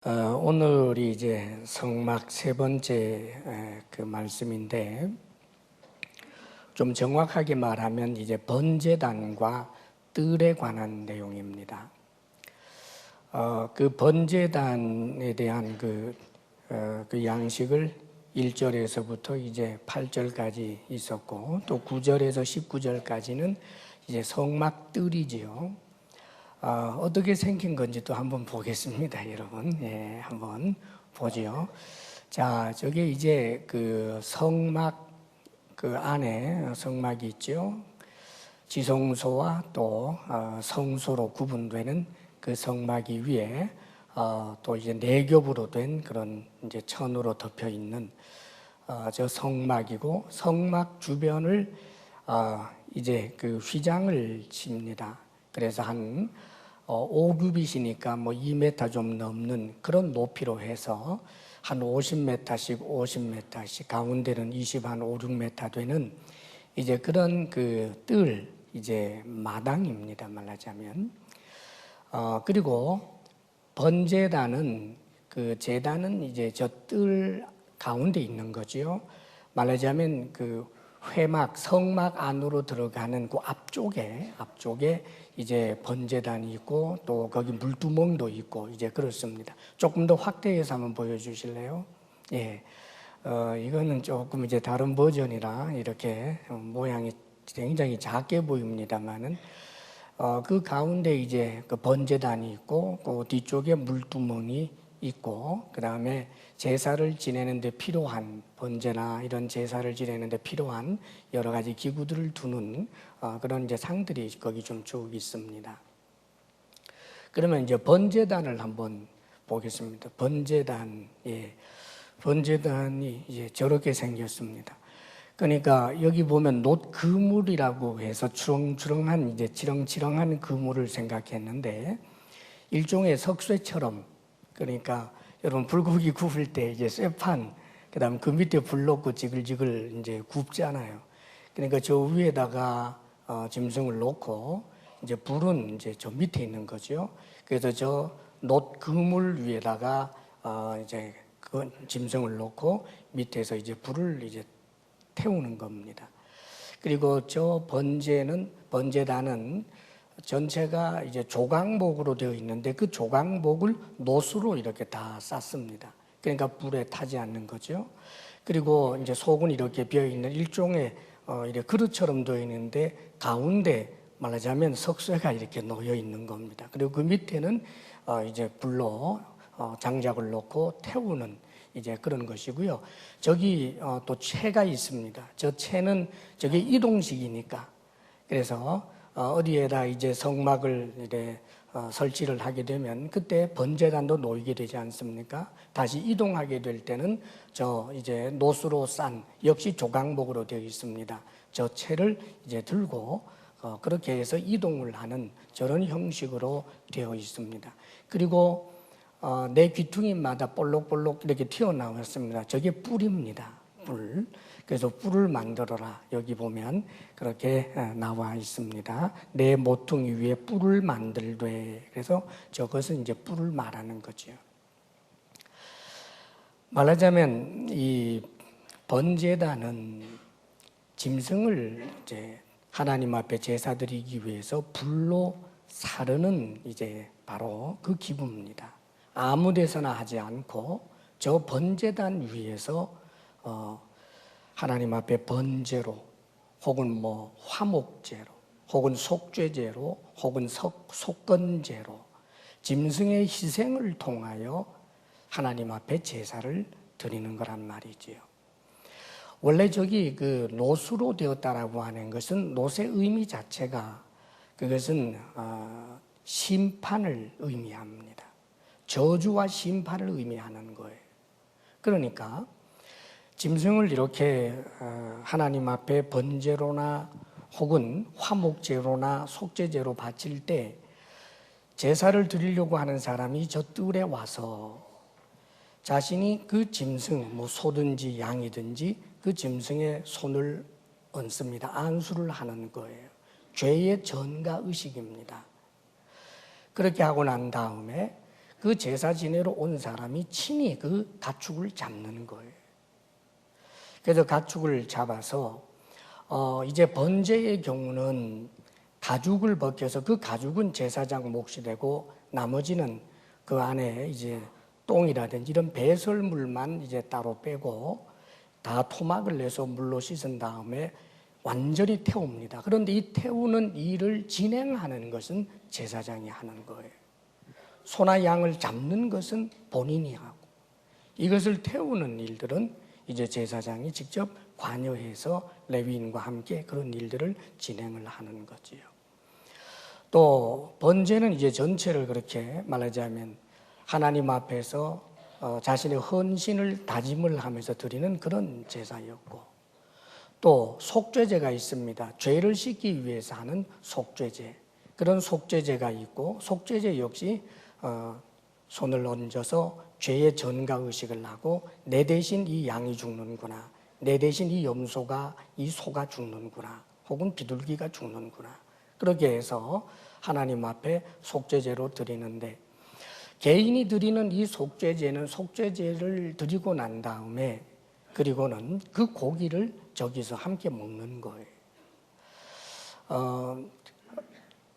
오늘이 이제 성막 세 번째 그 말씀인데, 좀 정확하게 말하면 이제 번제단과 뜰에 관한 내용입니다. 그 번제단에 대한 그 양식을 1절에서부터 이제 8절까지 있었고, 또 9절에서 19절까지는 이제 성막 뜰이지요. 어떻게 생긴 건지 또 한번 보겠습니다, 여러분. 예, 한번 보지요. 자, 저게 이제 그 성막 그 안에 성막이 있죠. 지성소와 또 성소로 구분되는 그 성막이 위에 또 이제 네 겹으로 된 그런 이제 천으로 덮여 있는 저 성막이고, 성막 주변을 이제 그 휘장을 칩니다. 그래서 한 5규빗이니까 뭐 2m 좀 넘는 그런 높이로 해서 한 50m씩 50m씩, 가운데는 20, 한 5, 6m 되는 이제 그런 그 뜰, 이제 마당입니다, 말하자면. 그리고 번제단은, 그 제단은 이제 저 뜰 가운데 있는 거죠. 말하자면 그 회막, 성막 안으로 들어가는 그 앞쪽에 이제 번제단이 있고, 또 거기 물두멍도 있고, 이제 그렇습니다. 조금 더 확대해서 한번 보여주실래요? 예. 이거는 조금 이제 다른 버전이라 이렇게 모양이 굉장히 작게 보입니다만은, 그 가운데 이제 그 번제단이 있고, 그 뒤쪽에 물두멍이 있고, 그 다음에 제사를 지내는데 필요한, 번제나 이런 제사를 지내는데 필요한 여러 가지 기구들을 두는 그런 이제 상들이 거기 좀 쭉 있습니다. 그러면 이제 번제단을 한번 보겠습니다. 번제단, 예, 번제단이 이제 저렇게 생겼습니다. 그러니까 여기 보면 놋 그물이라고 해서 주렁주렁한, 이제 지렁지렁한 그물을 생각했는데, 일종의 석쇠처럼, 그러니까 여러분 불고기 구울 때 이제 쇠판, 그다음 그 밑에 불 넣고 지글지글 이제 굽잖아요. 그러니까 저 위에다가 짐승을 놓고 이제 불은 이제 저 밑에 있는 거죠. 그래서 저 놋 그물 위에다가 이제 그 짐승을 놓고 밑에서 이제 불을 이제 태우는 겁니다. 그리고 저 번제단은 전체가 이제 조각목으로 되어 있는데, 그 조각목을 놋으로 이렇게 다 쌌습니다. 그러니까 불에 타지 않는 거죠. 그리고 이제 속은 이렇게 비어 있는 일종의 이렇게 그릇처럼 되어 있는데, 가운데 말하자면 석쇠가 이렇게 놓여 있는 겁니다. 그리고 그 밑에는 이제 불로 장작을 놓고 태우는 이제 그런 것이고요. 저기 또 채가 있습니다. 저 채는 저게 이동식이니까, 그래서 어디에다 이제 성막을 이제 설치를 하게 되면 그때 번제단도 놓이게 되지 않습니까? 다시 이동하게 될 때는 저 이제 놋으로 싼, 역시 조각목으로 되어 있습니다. 저 채를 이제 들고 그렇게 해서 이동을 하는 저런 형식으로 되어 있습니다. 그리고 내 귀퉁이마다 볼록볼록 이렇게 튀어나왔습니다. 저게 뿔입니다. 뿔. 그래서 뿔을 만들어라. 여기 보면 그렇게 나와 있습니다. 내 모퉁이 위에 뿔을 만들되. 그래서 저것은 이제 뿔을 말하는 거죠. 말하자면 이 번제단은 짐승을 이제 하나님 앞에 제사 드리기 위해서 불로 사르는 이제 바로 그 기구입니다. 아무 데서나 하지 않고 저 번제단 위에서 하나님 앞에 번제로, 혹은 뭐 화목제로, 혹은 속죄제로, 혹은 속건제로 짐승의 희생을 통하여 하나님 앞에 제사를 드리는 거란 말이지요. 원래 저기 그 놋으로 되었다라고 하는 것은, 놋의 의미 자체가 그것은 심판을 의미합니다. 저주와 심판을 의미하는 거예요. 그러니까 짐승을 이렇게 하나님 앞에 번제로나 혹은 화목제로나 속죄제로 바칠 때, 제사를 드리려고 하는 사람이 저 뜰에 와서 자신이 그 짐승, 뭐 소든지 양이든지 그 짐승의 손을 얹습니다. 안수를 하는 거예요. 죄의 전가 의식입니다. 그렇게 하고 난 다음에 그 제사 지내러 온 사람이 친히 그 가축을 잡는 거예요. 그래서 가축을 잡아서 이제 번제의 경우는 가죽을 벗겨서 그 가죽은 제사장 몫이 되고 나머지는 그 안에 이제 똥이라든지 이런 배설물만 이제 따로 빼고 다 토막을 내서 물로 씻은 다음에 완전히 태웁니다. 그런데 이 태우는 일을 진행하는 것은 제사장이 하는 거예요. 소나 양을 잡는 것은 본인이 하고 이것을 태우는 일들은 이제 제사장이 직접 관여해서 레위인과 함께 그런 일들을 진행을 하는 거지요. 또 번제는 이제 전체를 그렇게 말하자면 하나님 앞에서 자신의 헌신을 다짐을 하면서 드리는 그런 제사였고 또 속죄제가 있습니다. 죄를 씻기 위해서 하는 속죄제 그런 속죄제가 있고 속죄제 역시 손을 얹어서 죄의 전가 의식을 하고 내 대신 이 양이 죽는구나 내 대신 이 염소가 이 소가 죽는구나 혹은 비둘기가 죽는구나 그렇게 해서 하나님 앞에 속죄제로 드리는데 개인이 드리는 이 속죄제는 속죄제를 드리고 난 다음에 그리고는 그 고기를 저기서 함께 먹는 거예요.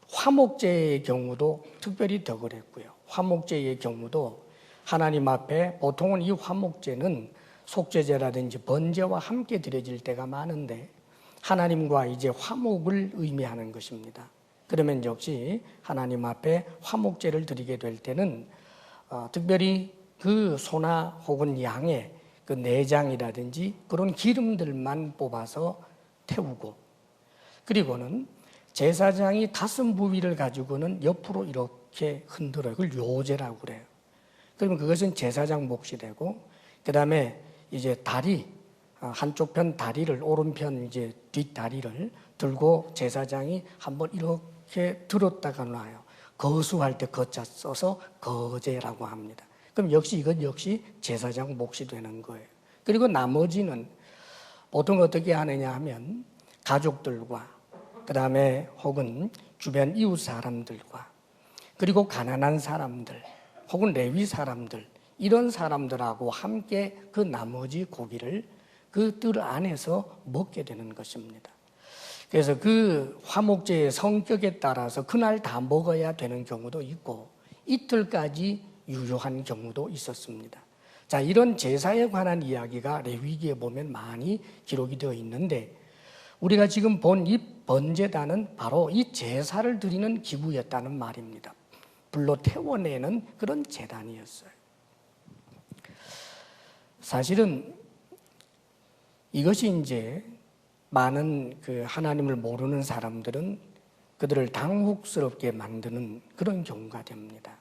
화목제의 경우도 특별히 더 그랬고요. 화목제의 경우도 하나님 앞에 보통은 이 화목제는 속죄제라든지 번제와 함께 드려질 때가 많은데 하나님과 이제 화목을 의미하는 것입니다. 그러면 역시 하나님 앞에 화목제를 드리게 될 때는 특별히 그 소나 혹은 양의 그 내장이라든지 그런 기름들만 뽑아서 태우고 그리고는 제사장이 가슴 부위를 가지고는 옆으로 이렇게 흔들어요. 그걸 요제라고 그래요. 그러면 그것은 제사장 몫이 되고 그 다음에 이제 다리 한쪽 편 다리를 오른편 이제 뒷다리를 들고 제사장이 한번 이렇게 들었다가 놔요. 거수할 때 거자 써서 거제라고 합니다. 그럼 역시 이건 역시 제사장 몫이 되는 거예요. 그리고 나머지는 보통 어떻게 하느냐 하면 가족들과 그 다음에 혹은 주변 이웃 사람들과 그리고 가난한 사람들 혹은 레위 사람들 이런 사람들하고 함께 그 나머지 고기를 그 뜰 안에서 먹게 되는 것입니다. 그래서 그 화목제의 성격에 따라서 그날 다 먹어야 되는 경우도 있고 이틀까지 유효한 경우도 있었습니다. 자, 이런 제사에 관한 이야기가 레위기에 보면 많이 기록이 되어 있는데 우리가 지금 본 이 번제단은 바로 이 제사를 드리는 기구였다는 말입니다. 불로 태워내는 그런 제단이었어요. 사실은 이것이 이제 많은 그 하나님을 모르는 사람들은 그들을 당혹스럽게 만드는 그런 경우가 됩니다.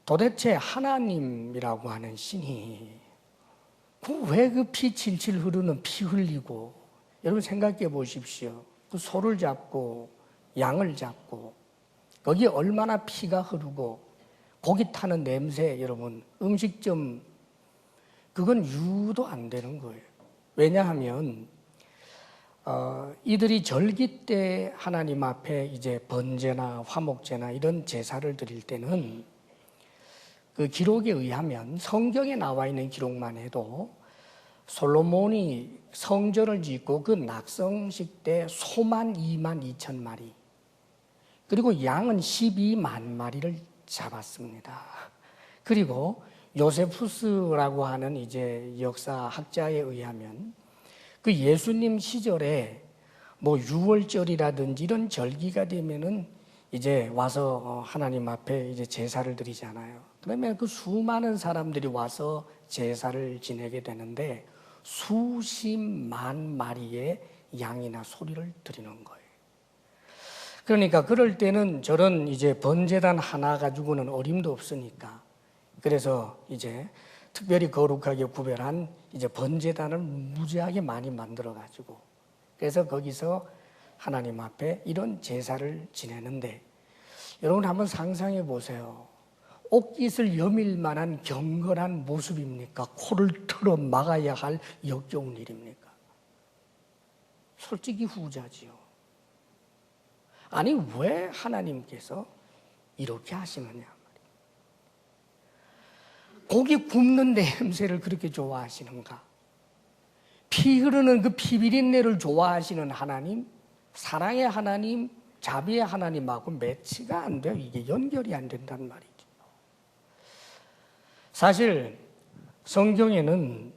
도대체 하나님이라고 하는 신이 왜 그 피 칠칠 흐르는 피 흘리고 여러분 생각해 보십시오. 그 소를 잡고 양을 잡고 거기에 얼마나 피가 흐르고 고기 타는 냄새 여러분 음식점 그건 유도 안 되는 거예요. 왜냐하면 이들이 절기 때 하나님 앞에 이제 번제나 화목제나 이런 제사를 드릴 때는 그 기록에 의하면 성경에 나와 있는 기록만 해도 솔로몬이 성전을 짓고 그 낙성식 때 소만 2만 2천 마리 그리고 양은 12만 마리를 잡았습니다. 그리고 요세푸스라고 하는 이제 역사학자에 의하면 그 예수님 시절에 뭐 유월절이라든지 이런 절기가 되면은 이제 와서 하나님 앞에 이제 제사를 드리잖아요. 그러면 그 수많은 사람들이 와서 제사를 지내게 되는데 수십만 마리의 양이나 소리를 드리는 거예요. 그러니까 그럴 때는 저런 이제 번제단 하나 가지고는 어림도 없으니까 그래서 이제 특별히 거룩하게 구별한 이제 번제단을 무지하게 많이 만들어 가지고 그래서 거기서 하나님 앞에 이런 제사를 지내는데 여러분 한번 상상해 보세요. 옷깃을 여밀 만한 경건한 모습입니까? 코를 틀어 막아야 할 역겨운 일입니까? 솔직히 후자지요. 아니 왜 하나님께서 이렇게 하시느냐 말이에요. 고기 굽는 냄새를 그렇게 좋아하시는가? 피 흐르는 그 피 비린내를 좋아하시는 하나님, 사랑의 하나님, 자비의 하나님하고 매치가 안 돼요. 이게 연결이 안 된단 말이죠. 사실 성경에는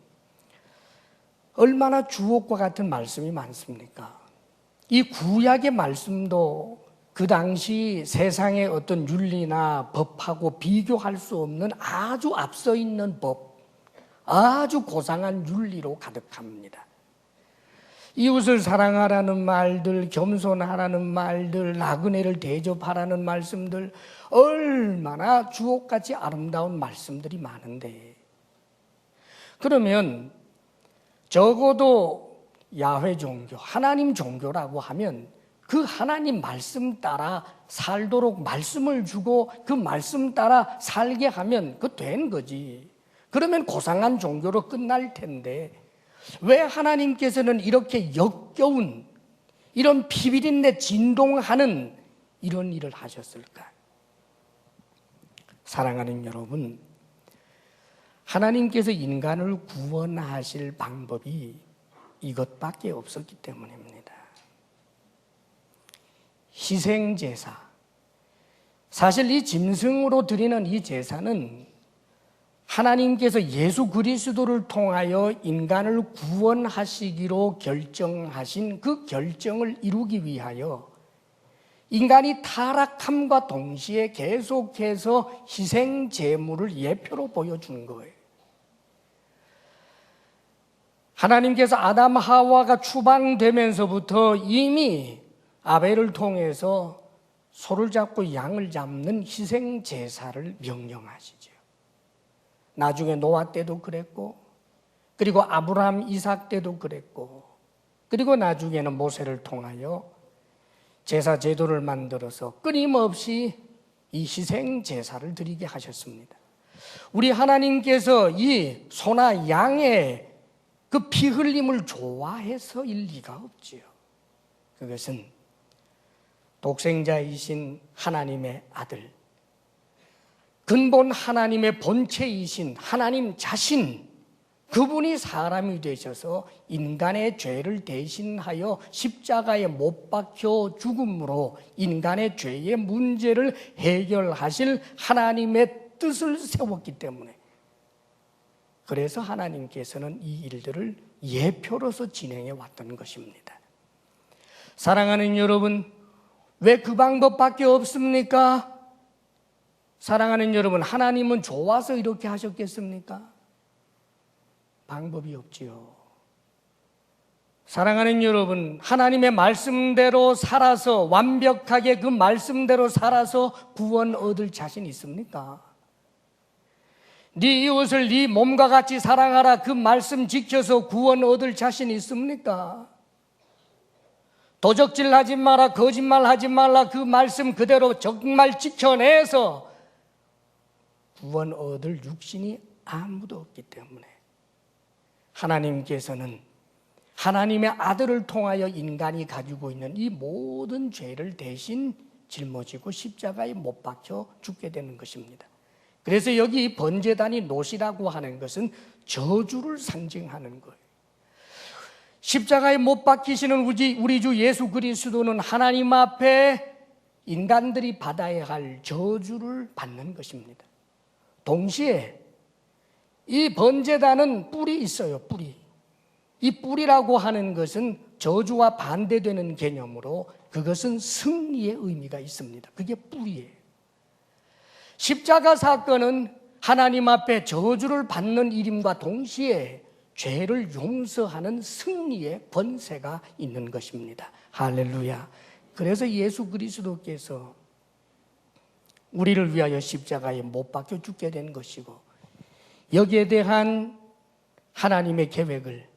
얼마나 주옥과 같은 말씀이 많습니까? 이 구약의 말씀도 그 당시 세상의 어떤 윤리나 법하고 비교할 수 없는 아주 앞서 있는 법, 아주 고상한 윤리로 가득합니다. 이웃을 사랑하라는 말들, 겸손하라는 말들, 나그네를 대접하라는 말씀들, 얼마나 주옥같이 아름다운 말씀들이 많은데, 그러면 적어도 야훼 종교, 하나님 종교라고 하면 그 하나님 말씀 따라 살도록 말씀을 주고 그 말씀 따라 살게 하면 그 된 거지. 그러면 고상한 종교로 끝날 텐데 왜 하나님께서는 이렇게 역겨운 이런 피비린내 진동하는 이런 일을 하셨을까? 사랑하는 여러분, 하나님께서 인간을 구원하실 방법이 이것밖에 없었기 때문입니다. 희생제사. 사실 이 짐승으로 드리는 이 제사는 하나님께서 예수 그리스도를 통하여 인간을 구원하시기로 결정하신 그 결정을 이루기 위하여 인간이 타락함과 동시에 계속해서 희생 제물을 예표로 보여준 거예요. 하나님께서 아담 하와가 추방되면서부터 이미 아벨을 통해서 소를 잡고 양을 잡는 희생 제사를 명령하시죠. 나중에 노아 때도 그랬고, 그리고 아브라함, 이삭 때도 그랬고, 그리고 나중에는 모세를 통하여 제사 제도를 만들어서 끊임없이 이 희생 제사를 드리게 하셨습니다. 우리 하나님께서 이 소나 양의 그 피 흘림을 좋아해서일 리가 없지요. 그것은 독생자이신 하나님의 아들, 근본 하나님의 본체이신 하나님 자신, 그분이 사람이 되셔서 인간의 죄를 대신하여 십자가에 못 박혀 죽음으로 인간의 죄의 문제를 해결하실 하나님의 뜻을 세웠기 때문에, 그래서 하나님께서는 이 일들을 예표로서 진행해 왔던 것입니다. 사랑하는 여러분, 왜 그 방법밖에 없습니까? 사랑하는 여러분, 하나님은 좋아서 이렇게 하셨겠습니까? 방법이 없지요. 사랑하는 여러분, 하나님의 말씀대로 살아서 완벽하게 그 말씀대로 살아서 구원 얻을 자신 있습니까? 네 이웃을 네 몸과 같이 사랑하라, 그 말씀 지켜서 구원 얻을 자신 있습니까? 도적질 하지 마라, 거짓말 하지 말라, 그 말씀 그대로 정말 지켜내서 구원 얻을 육신이 아무도 없기 때문에 하나님께서는 하나님의 아들을 통하여 인간이 가지고 있는 이 모든 죄를 대신 짊어지고 십자가에 못 박혀 죽게 되는 것입니다. 그래서 여기 번제단이 노시라고 하는 것은 저주를 상징하는 거예요. 십자가에 못 박히시는 우리 주 예수 그리스도는 하나님 앞에 인간들이 받아야 할 저주를 받는 것입니다. 동시에 이 번제단은 뿔이 있어요. 뿔이. 이 뿔이라고 하는 것은 저주와 반대되는 개념으로 그것은 승리의 의미가 있습니다. 그게 뿔이에요. 십자가 사건은 하나님 앞에 저주를 받는 일임과 동시에 죄를 용서하는 승리의 권세가 있는 것입니다. 할렐루야. 그래서 예수 그리스도께서 우리를 위하여 십자가에 못 박혀 죽게 된 것이고, 여기에 대한 하나님의 계획을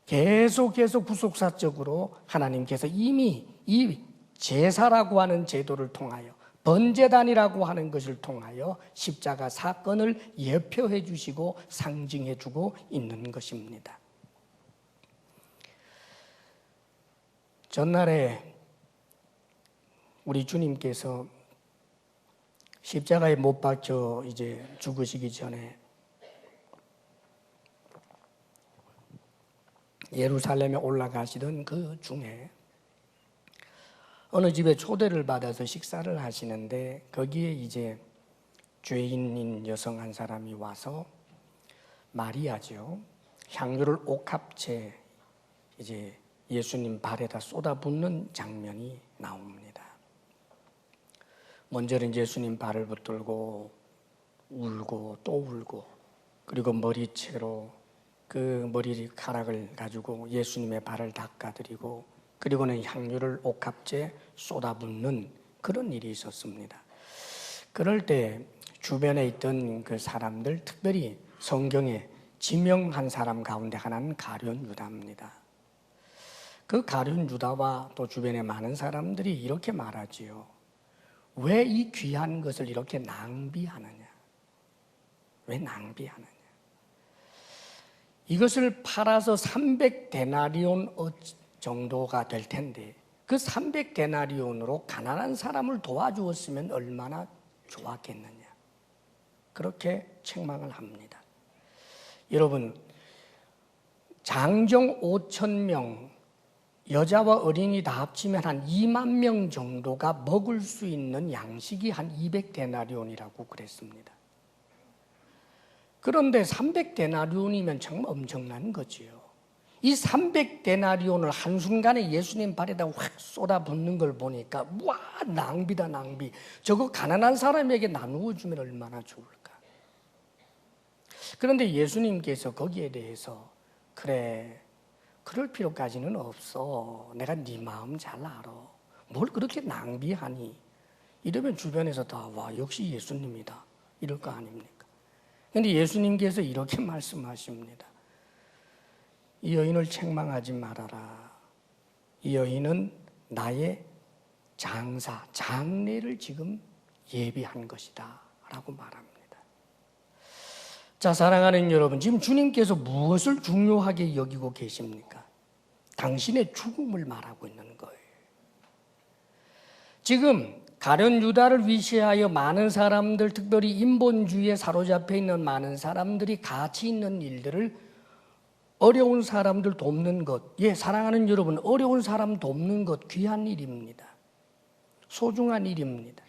계속해서 구속사적으로 하나님께서 이미 이 제사라고 하는 제도를 통하여, 번제단이라고 하는 것을 통하여 십자가 사건을 예표해 주시고 상징해 주고 있는 것입니다. 전날에 우리 주님께서 십자가에 못 박혀 이제 죽으시기 전에 예루살렘에 올라가시던 그 중에 어느 집에 초대를 받아서 식사를 하시는데 거기에 이제 죄인인 여성 한 사람이 와서 마리아죠. 향유를 옥합채 이제 예수님 발에다 쏟아붓는 장면이 나옵니다. 먼저는 예수님 발을 붙들고 울고 또 울고 그리고 머리채로 그 머리카락을 가지고 예수님의 발을 닦아드리고 그리고는 향유를 옥합채 쏟아붓는 그런 일이 있었습니다. 그럴 때 주변에 있던 그 사람들, 특별히 성경에 지명한 사람 가운데 하나는 가룟 유다입니다. 그 가룟 유다와 또 주변에 많은 사람들이 이렇게 말하지요. 왜 이 귀한 것을 이렇게 낭비하느냐? 왜 낭비하느냐? 이것을 팔아서 300데나리온 정도가 될 텐데 그 300데나리온으로 가난한 사람을 도와주었으면 얼마나 좋았겠느냐. 그렇게 책망을 합니다. 여러분, 장정 5,000명, 여자와 어린이 다 합치면 한 2만 명 정도가 먹을 수 있는 양식이 한 200데나리온이라고 그랬습니다. 그런데 300데나리온이면 정말 엄청난 거지요. 이 300데나리온을 한순간에 예수님 발에다 확 쏟아붓는 걸 보니까 와, 낭비다 낭비. 저거 가난한 사람에게 나누어 주면 얼마나 좋을까. 그런데 예수님께서 거기에 대해서 그래, 그럴 필요까지는 없어. 내가 네 마음 잘 알아. 뭘 그렇게 낭비하니? 이러면 주변에서 다 와, 역시 예수님이다 이럴 거 아닙니까? 그런데 예수님께서 이렇게 말씀하십니다. 이 여인을 책망하지 말아라. 이 여인은 나의 장사, 장례를 지금 예비한 것이다 라고 말합니다. 자, 사랑하는 여러분, 지금 주님께서 무엇을 중요하게 여기고 계십니까? 당신의 죽음을 말하고 있는 거예요. 지금 가룟 유다를 위시하여 많은 사람들, 특별히 인본주의에 사로잡혀 있는 많은 사람들이 가치 있는 일들을 어려운 사람들 돕는 것, 예, 사랑하는 여러분, 어려운 사람 돕는 것 귀한 일입니다. 소중한 일입니다.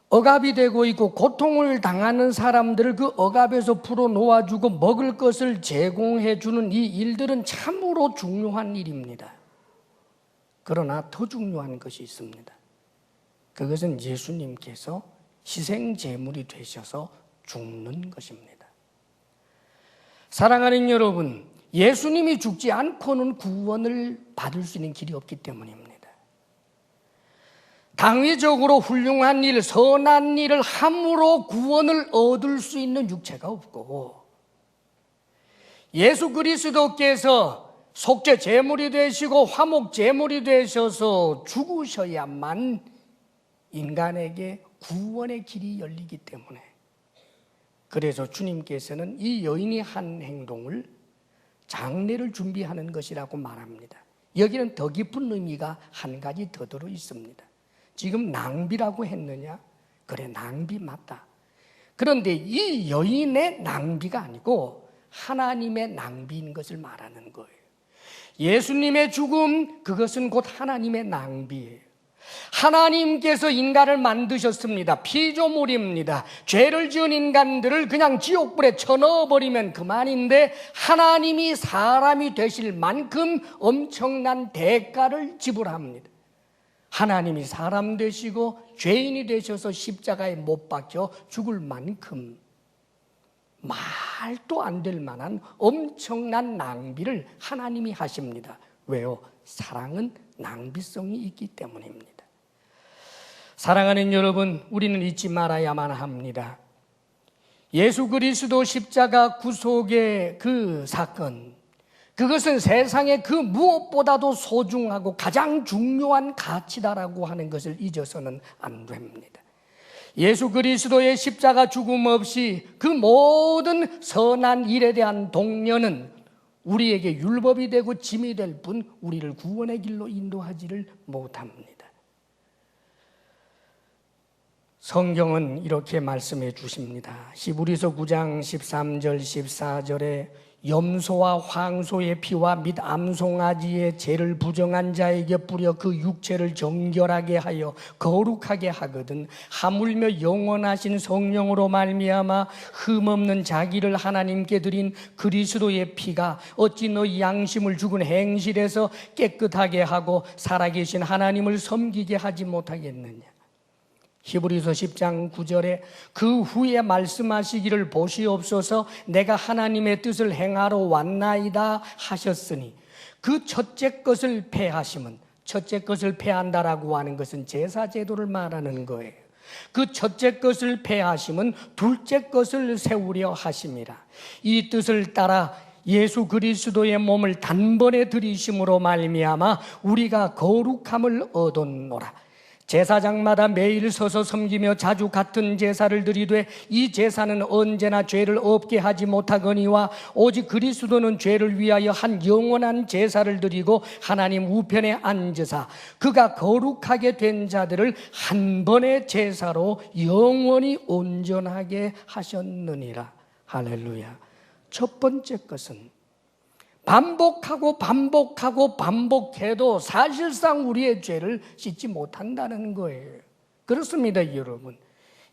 억압이 되고 있고 고통을 당하는 사람들을 그 억압에서 풀어놓아주고 먹을 것을 제공해주는 이 일들은 참으로 중요한 일입니다. 그러나 더 중요한 것이 있습니다. 그것은 예수님께서 희생제물이 되셔서 죽는 것입니다. 사랑하는 여러분, 예수님이 죽지 않고는 구원을 받을 수 있는 길이 없기 때문입니다. 당위적으로 훌륭한 일, 선한 일을 함으로 구원을 얻을 수 있는 육체가 없고 예수 그리스도께서 속죄 제물이 되시고 화목 제물이 되셔서 죽으셔야만 인간에게 구원의 길이 열리기 때문에 그래서 주님께서는 이 여인이 한 행동을 장례를 준비하는 것이라고 말합니다. 여기는 더 깊은 의미가 한 가지 더 들어 있습니다. 지금 낭비라고 했느냐? 그래, 낭비 맞다. 그런데 이 여인의 낭비가 아니고 하나님의 낭비인 것을 말하는 거예요. 예수님의 죽음, 그것은 곧 하나님의 낭비예요. 하나님께서 인간을 만드셨습니다. 피조물입니다. 죄를 지은 인간들을 그냥 지옥불에 쳐넣어버리면 그만인데 하나님이 사람이 되실 만큼 엄청난 대가를 지불합니다. 하나님이 사람 되시고 죄인이 되셔서 십자가에 못 박혀 죽을 만큼 말도 안 될 만한 엄청난 낭비를 하나님이 하십니다. 왜요? 사랑은 낭비성이 있기 때문입니다. 사랑하는 여러분, 우리는 잊지 말아야만 합니다. 예수 그리스도 십자가 구속의 그 사건, 그것은 세상의 그 무엇보다도 소중하고 가장 중요한 가치다라고 하는 것을 잊어서는 안 됩니다. 예수 그리스도의 십자가 죽음 없이 그 모든 선한 일에 대한 동료는 우리에게 율법이 되고 짐이 될 뿐 우리를 구원의 길로 인도하지를 못합니다. 성경은 이렇게 말씀해 주십니다. 히브리서 9장 13절 14절에 염소와 황소의 피와 및 암송아지의 죄를 부정한 자에게 뿌려 그 육체를 정결하게 하여 거룩하게 하거든 하물며 영원하신 성령으로 말미암아 흠없는 자기를 하나님께 드린 그리스도의 피가 어찌 너희 양심을 죽은 행실에서 깨끗하게 하고 살아계신 하나님을 섬기게 하지 못하겠느냐. 히브리서 10장 9절에 그 후에 말씀하시기를 보시옵소서 내가 하나님의 뜻을 행하러 왔나이다 하셨으니 그 첫째 것을 폐하심은 첫째 것을 폐한다라고 하는 것은 제사 제도를 말하는 거예요. 그 첫째 것을 폐하심은 둘째 것을 세우려 하심이라. 이 뜻을 따라 예수 그리스도의 몸을 단번에 들이심으로 말미암아 우리가 거룩함을 얻었노라. 제사장마다 매일 서서 섬기며 자주 같은 제사를 드리되 이 제사는 언제나 죄를 없게 하지 못하거니와 오직 그리스도는 죄를 위하여 한 영원한 제사를 드리고 하나님 우편에 앉으사 그가 거룩하게 된 자들을 한 번의 제사로 영원히 온전하게 하셨느니라. 할렐루야. 첫 번째 것은 반복하고 반복해도 사실상 우리의 죄를 씻지 못한다는 거예요. 그렇습니다, 여러분.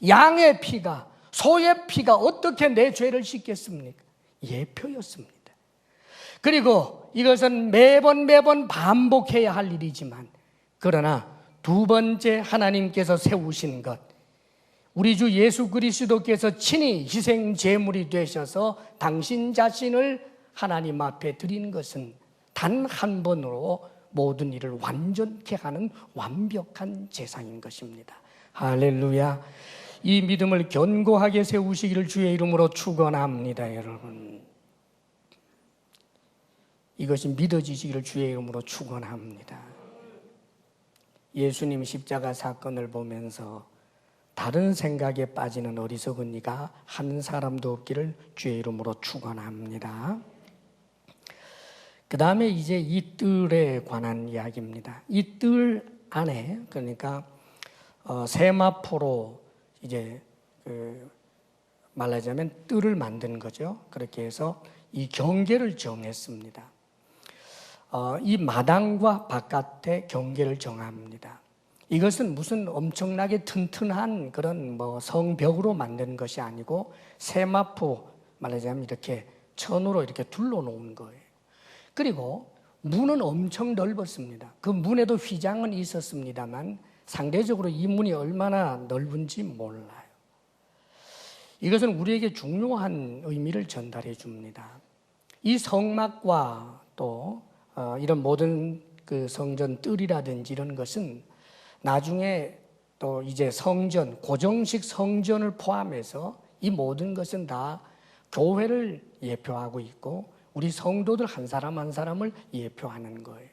양의 피가, 소의 피가 어떻게 내 죄를 씻겠습니까? 예표였습니다. 그리고 이것은 매번 반복해야 할 일이지만 그러나 두 번째 하나님께서 세우신 것, 우리 주 예수 그리스도께서 친히 희생 제물이 되셔서 당신 자신을 하나님 앞에 드린 것은 단 한 번으로 모든 일을 완전케 하는 완벽한 제사인 것입니다. 할렐루야. 이 믿음을 견고하게 세우시기를 주의 이름으로 축원합니다. 여러분, 이것이 믿어지시기를 주의 이름으로 축원합니다. 예수님 십자가 사건을 보면서 다른 생각에 빠지는 어리석은 이가 한 사람도 없기를 주의 이름으로 축원합니다. 그 다음에 이제 이 뜰에 관한 이야기입니다. 이 뜰 안에, 그러니까 세마포로 이제 말하자면 뜰을 만든 거죠. 그렇게 해서 이 경계를 정했습니다. 이 마당과 바깥의 경계를 정합니다. 이것은 무슨 엄청나게 튼튼한 그런 성벽으로 만든 것이 아니고 세마포 말하자면 이렇게 천으로 이렇게 둘러놓은 거예요. 그리고 문은 엄청 넓었습니다. 그 문에도 휘장은 있었습니다만 상대적으로 이 문이 얼마나 넓은지 몰라요. 이것은 우리에게 중요한 의미를 전달해 줍니다. 이 성막과 또 이런 모든 그 성전 뜰이라든지 이런 것은 나중에 또 이제 성전, 고정식 성전을 포함해서 이 모든 것은 다 교회를 예표하고 있고 우리 성도들 한 사람 한 사람을 예표하는 거예요.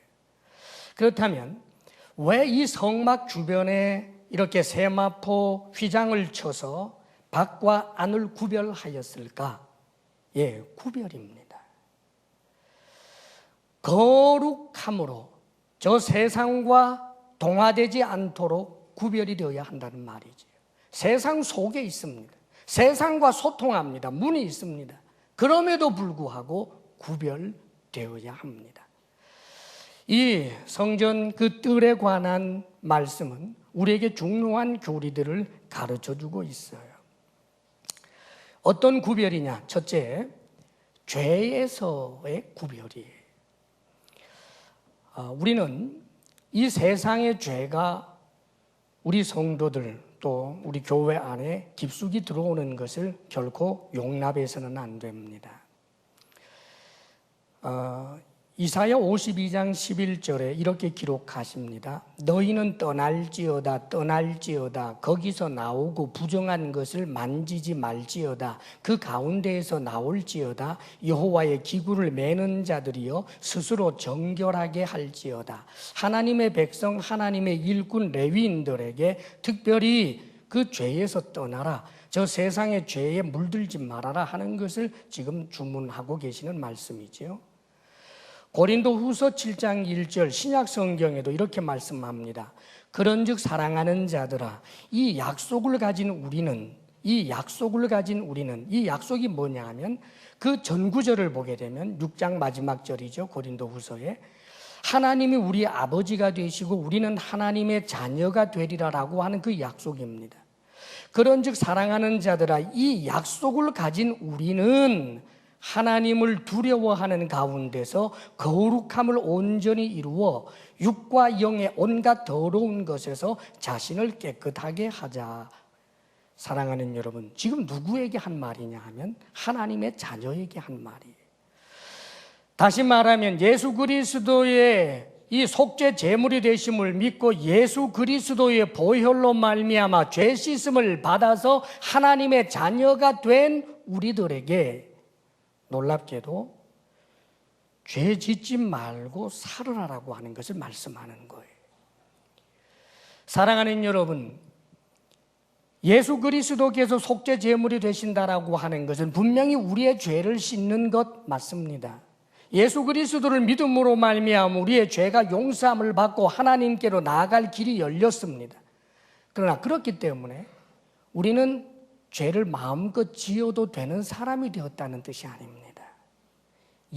그렇다면 왜 이 성막 주변에 이렇게 세마포 휘장을 쳐서 밖과 안을 구별하였을까? 예, 구별입니다. 거룩함으로 저 세상과 동화되지 않도록 구별이 되어야 한다는 말이죠. 세상 속에 있습니다. 세상과 소통합니다. 문이 있습니다. 그럼에도 불구하고 구별되어야 합니다. 이 성전 그 뜰에 관한 말씀은 우리에게 중요한 교리들을 가르쳐주고 있어요. 어떤 구별이냐? 첫째, 죄에서의 구별이에요. 우리는 이 세상의 죄가 우리 성도들 또 우리 교회 안에 깊숙이 들어오는 것을 결코 용납해서는 안 됩니다. 이사야 52장 11절에 이렇게 기록하십니다. 너희는 떠날지어다 거기서 나오고 부정한 것을 만지지 말지어다 그 가운데에서 나올지어다 여호와의 기구를 매는 자들이여 스스로 정결하게 할지어다. 하나님의 백성 하나님의 일꾼 레위인들에게 특별히 그 죄에서 떠나라, 저 세상의 죄에 물들지 말아라 하는 것을 지금 주문하고 계시는 말씀이지요. 고린도 후서 7장 1절 신약 성경에도 이렇게 말씀합니다. 그런즉 사랑하는 자들아, 이 약속을 가진 우리는 이 약속이 뭐냐 하면 그 전구절을 보게 되면 6장 마지막 절이죠. 고린도후서에 하나님이 우리 아버지가 되시고 우리는 하나님의 자녀가 되리라라고 하는 그 약속입니다. 그런즉 사랑하는 자들아, 이 약속을 가진 우리는 하나님을 두려워하는 가운데서 거룩함을 온전히 이루어 육과 영의 온갖 더러운 것에서 자신을 깨끗하게 하자. 사랑하는 여러분, 지금 누구에게 한 말이냐 하면 하나님의 자녀에게 한 말이에요. 다시 말하면 예수 그리스도의 이 속죄 제물이 되심을 믿고 예수 그리스도의 보혈로 말미암아 죄 씻음을 받아서 하나님의 자녀가 된 우리들에게 놀랍게도 죄 짓지 말고 살으라라고 하는 것을 말씀하는 거예요. 사랑하는 여러분, 예수 그리스도께서 속죄 제물이 되신다라고 하는 것은 분명히 우리의 죄를 씻는 것 맞습니다. 예수 그리스도를 믿음으로 말미암아 우리의 죄가 용서함을 받고 하나님께로 나아갈 길이 열렸습니다. 그러나 그렇기 때문에 우리는 죄를 마음껏 지어도 되는 사람이 되었다는 뜻이 아닙니다.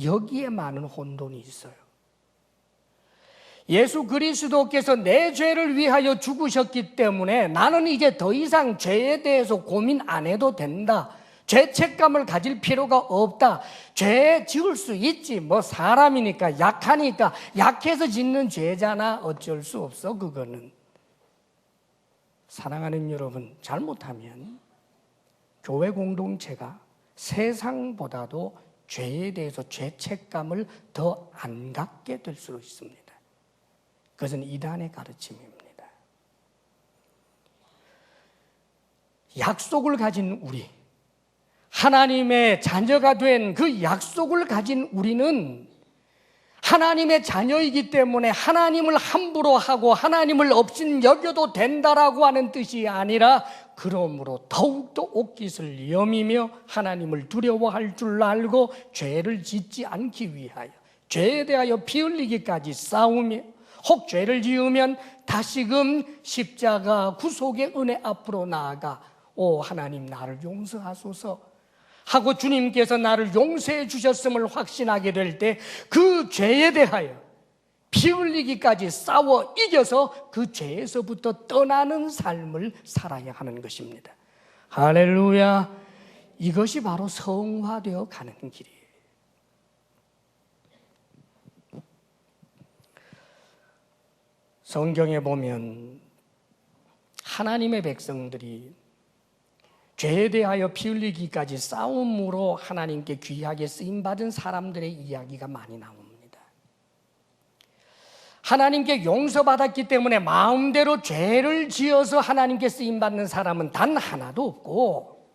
여기에 많은 혼돈이 있어요. 예수 그리스도께서 내 죄를 위하여 죽으셨기 때문에 나는 이제 더 이상 죄에 대해서 고민 안 해도 된다. 죄책감을 가질 필요가 없다. 죄 지을 수 있지. 뭐 사람이니까 약하니까 약해서 짓는 죄잖아. 어쩔 수 없어 그거는. 사랑하는 여러분, 잘못하면 교회 공동체가 세상보다도 죄에 대해서 죄책감을 더 안 갖게 될 수 있습니다. 그것은 이단의 가르침입니다. 약속을 가진 우리, 하나님의 자녀가 된 그 약속을 가진 우리는 하나님의 자녀이기 때문에 하나님을 함부로 하고 하나님을 업신 여겨도 된다라고 하는 뜻이 아니라 그러므로 더욱더 옷깃을 여미며 하나님을 두려워할 줄 알고 죄를 짓지 않기 위하여 죄에 대하여 피 흘리기까지 싸우며 혹 죄를 지으면 다시금 십자가 구속의 은혜 앞으로 나아가 오 하나님 나를 용서하소서 하고 주님께서 나를 용서해 주셨음을 확신하게 될 때 그 죄에 대하여 피 흘리기까지 싸워 이겨서 그 죄에서부터 떠나는 삶을 살아야 하는 것입니다. 할렐루야. 이것이 바로 성화되어 가는 길이에요. 성경에 보면 하나님의 백성들이 죄에 대하여 피 흘리기까지 싸움으로 하나님께 귀하게 쓰임받은 사람들의 이야기가 많이 나옵니다. 하나님께 용서받았기 때문에 마음대로 죄를 지어서 하나님께 쓰임받는 사람은 단 하나도 없고,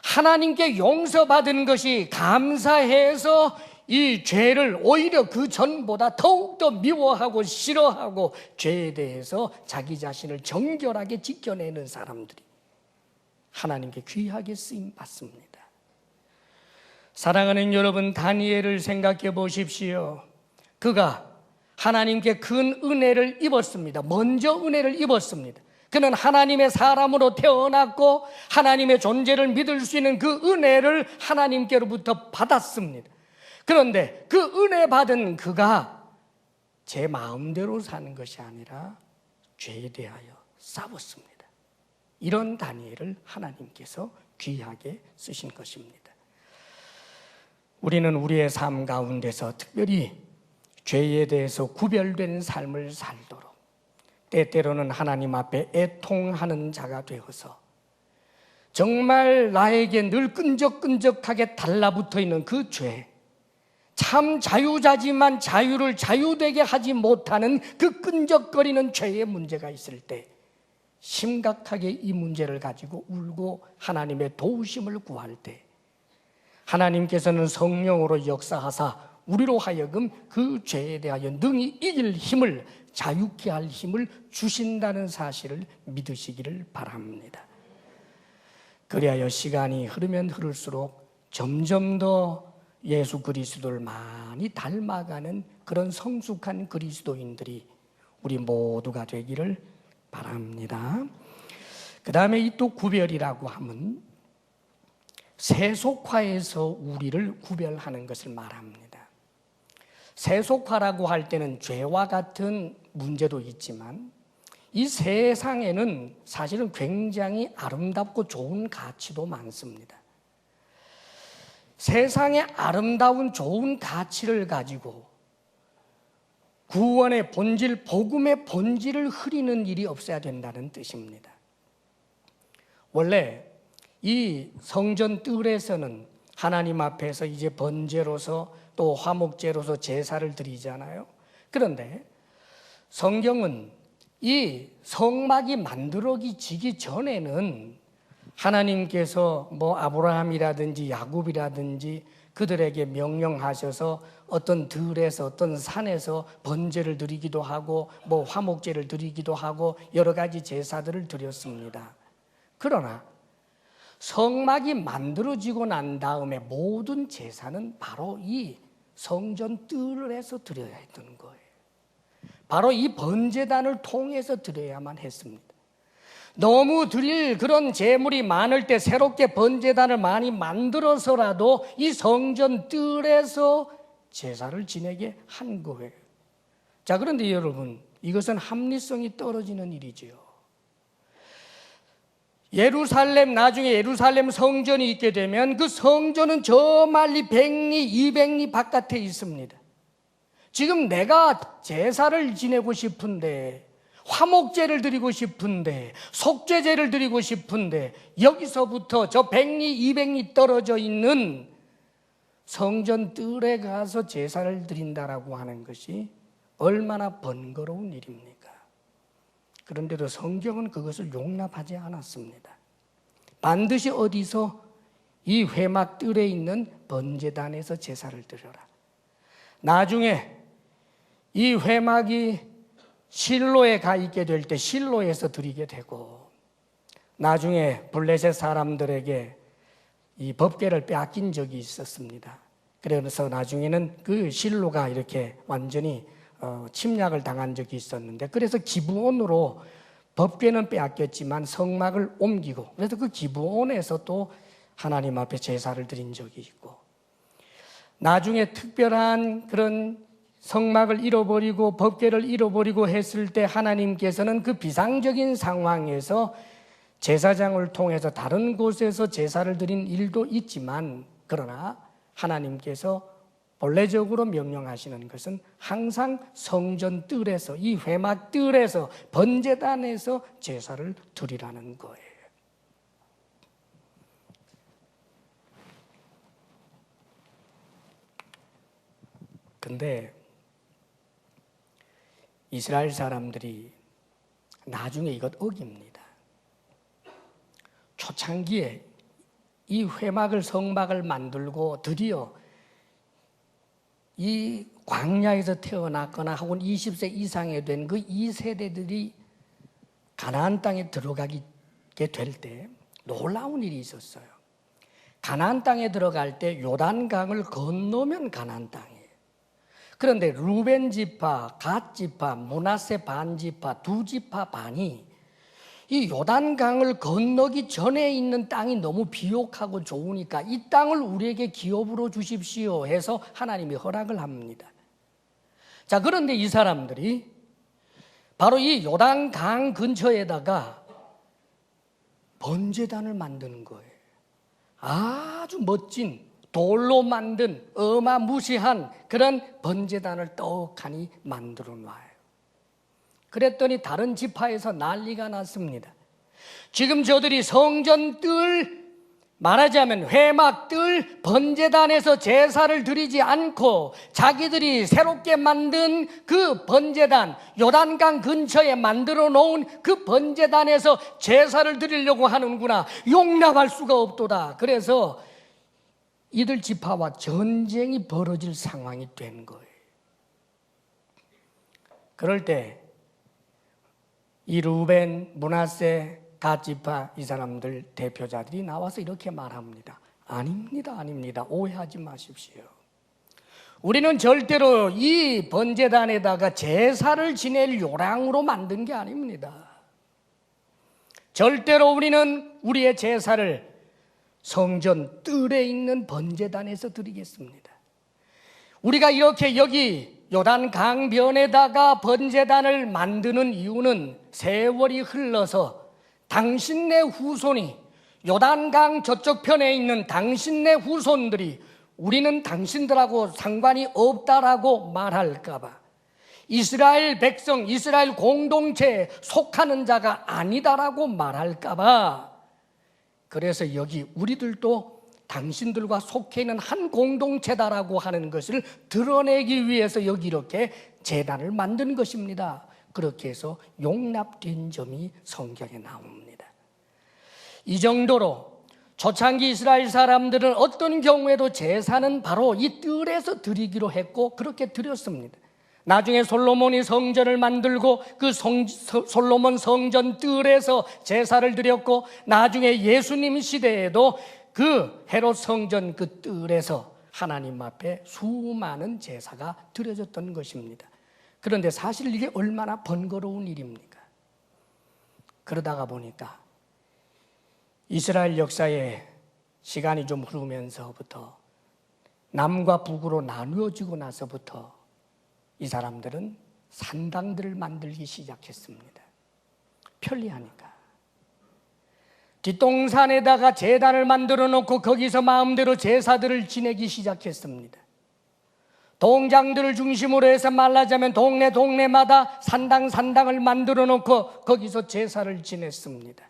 하나님께 용서받은 것이 감사해서 이 죄를 오히려 그 전보다 더욱더 미워하고 싫어하고 죄에 대해서 자기 자신을 정결하게 지켜내는 사람들이 하나님께 귀하게 쓰임받습니다. 사랑하는 여러분, 다니엘을 생각해 보십시오. 그가 하나님께 큰 은혜를 입었습니다. 먼저 은혜를 입었습니다. 그는 하나님의 사람으로 태어났고 하나님의 존재를 믿을 수 있는 그 은혜를 하나님께로부터 받았습니다. 그런데 그 은혜 받은 그가 제 마음대로 사는 것이 아니라 죄에 대하여 싸웠습니다. 이런 다니엘을 하나님께서 귀하게 쓰신 것입니다. 우리는 우리의 삶 가운데서 특별히 죄에 대해서 구별된 삶을 살도록 때때로는 하나님 앞에 애통하는 자가 되어서 정말 나에게 늘 끈적끈적하게 달라붙어 있는 그 죄, 참 자유자지만 자유를 자유되게 하지 못하는 그 끈적거리는 죄의 문제가 있을 때 심각하게 이 문제를 가지고 울고 하나님의 도우심을 구할 때 하나님께서는 성령으로 역사하사 우리로 하여금 그 죄에 대하여 능히 이길 힘을, 자유케 할 힘을 주신다는 사실을 믿으시기를 바랍니다. 그리하여 시간이 흐르면 흐를수록 점점 더 예수 그리스도를 많이 닮아가는 그런 성숙한 그리스도인들이 우리 모두가 되기를 바랍니다. 그 다음에 이 또 구별이라고 하면 세속화에서 우리를 구별하는 것을 말합니다. 세속화라고 할 때는 죄와 같은 문제도 있지만 이 세상에는 사실은 굉장히 아름답고 좋은 가치도 많습니다. 세상의 아름다운 좋은 가치를 가지고 구원의 본질, 복음의 본질을 흐리는 일이 없어야 된다는 뜻입니다. 원래 이 성전 뜰에서는 하나님 앞에서 이제 번제로서 또 화목제로서 제사를 드리잖아요. 그런데 성경은 이 성막이 만들어지기 전에는 하나님께서 아브라함이라든지 야곱이라든지 그들에게 명령하셔서 어떤 들에서 어떤 산에서 번제를 드리기도 하고 화목제를 드리기도 하고 여러 가지 제사들을 드렸습니다. 그러나 성막이 만들어지고 난 다음에 모든 제사는 바로 이 성전 뜰에서 드려야 했던 거예요. 바로 이 번제단을 통해서 드려야만 했습니다. 너무 드릴 그런 제물이 많을 때 새롭게 번제단을 많이 만들어서라도 이 성전 뜰에서 제사를 지내게 한 거예요. 자, 그런데 여러분, 이것은 합리성이 떨어지는 일이지요. 나중에 예루살렘 성전이 있게 되면 그 성전은 저 멀리 100리, 200리 바깥에 있습니다. 지금 내가 제사를 지내고 싶은데, 화목제를 드리고 싶은데, 속죄제를 드리고 싶은데, 여기서부터 저 100리, 200리 떨어져 있는 성전 뜰에 가서 제사를 드린다라고 하는 것이 얼마나 번거로운 일입니까? 그런데도 성경은 그것을 용납하지 않았습니다. 반드시 어디서? 이 회막 뜰에 있는 번제단에서 제사를 드려라. 나중에 이 회막이 실로에 가 있게 될 때 실로에서 드리게 되고, 나중에 블레셋 사람들에게 이 법궤를 빼앗긴 적이 있었습니다. 그래서 나중에는 그 실로가 이렇게 완전히 침략을 당한 적이 있었는데, 그래서 기브온으로 법궤는 빼앗겼지만 성막을 옮기고, 그래서 그 기브온에서 또 하나님 앞에 제사를 드린 적이 있고, 나중에 특별한 그런 성막을 잃어버리고 법궤를 잃어버리고 했을 때 하나님께서는 그 비상적인 상황에서 제사장을 통해서 다른 곳에서 제사를 드린 일도 있지만, 그러나 하나님께서 본래적으로 명령하시는 것은 항상 성전 뜰에서, 이 회막 뜰에서, 번제단에서 제사를 드리라는 거예요. 근데 이스라엘 사람들이 나중에 이것 어깁니다. 초창기에 이 회막을, 성막을 만들고 드디어 이 광야에서 태어났거나 혹은 20세 이상이 된 그 2세대들이 가나안 땅에 들어가게 될 때 놀라운 일이 있었어요. 가나안 땅에 들어갈 때 요단강을 건너면 가나안 땅이에요. 그런데 루벤 지파, 갓 지파, 므낫세 반 지파, 두 지파 반이 이 요단강을 건너기 전에 있는 땅이 너무 비옥하고 좋으니까 이 땅을 우리에게 기업으로 주십시오 해서 하나님이 허락을 합니다. 자, 그런데 이 사람들이 바로 이 요단강 근처에다가 번제단을 만드는 거예요. 아주 멋진 돌로 만든 어마무시한 그런 번제단을 떡하니 만들어 놔요. 그랬더니 다른 지파에서 난리가 났습니다. 지금 저들이 성전 뜰, 말하자면 회막 뜰, 번제단에서 제사를 드리지 않고 자기들이 새롭게 만든 그 번제단, 요단강 근처에 만들어 놓은 그 번제단에서 제사를 드리려고 하는구나. 용납할 수가 없도다. 그래서 이들 지파와 전쟁이 벌어질 상황이 된 거예요. 그럴 때 이 루벤, 므낫세, 갓 지파 이 사람들 대표자들이 나와서 이렇게 말합니다. 아닙니다. 오해하지 마십시오. 우리는 절대로 이 번제단에다가 제사를 지낼 요량으로 만든 게 아닙니다. 절대로 우리는 우리의 제사를 성전 뜰에 있는 번제단에서 드리겠습니다. 우리가 이렇게 여기 요단 강변에다가 번제단을 만드는 이유는 세월이 흘러서 당신네 후손이 요단강 저쪽 편에 있는 당신네 후손들이 우리는 당신들하고 상관이 없다라고 말할까 봐, 이스라엘 백성, 이스라엘 공동체에 속하는 자가 아니다라고 말할까 봐, 그래서 여기 우리들도 당신들과 속해 있는 한 공동체다라고 하는 것을 드러내기 위해서 여기 이렇게 제단을 만든 것입니다. 그렇게 해서 용납된 점이 성경에 나옵니다. 이 정도로 초창기 이스라엘 사람들은 어떤 경우에도 제사는 바로 이 뜰에서 드리기로 했고 그렇게 드렸습니다. 나중에 솔로몬이 성전을 만들고 그 솔로몬 성전 뜰에서 제사를 드렸고, 나중에 예수님 시대에도 그 헤롯 성전 그 뜰에서 하나님 앞에 수많은 제사가 드려졌던 것입니다. 그런데 사실 이게 얼마나 번거로운 일입니까? 그러다가 보니까 이스라엘 역사에 시간이 좀 흐르면서부터, 남과 북으로 나누어지고 나서부터 이 사람들은 산당들을 만들기 시작했습니다. 편리하니까. 뒷동산에다가 제단을 만들어 놓고 거기서 마음대로 제사들을 지내기 시작했습니다. 동장들을 중심으로 해서 말하자면 동네마다 산당을 만들어 놓고 거기서 제사를 지냈습니다.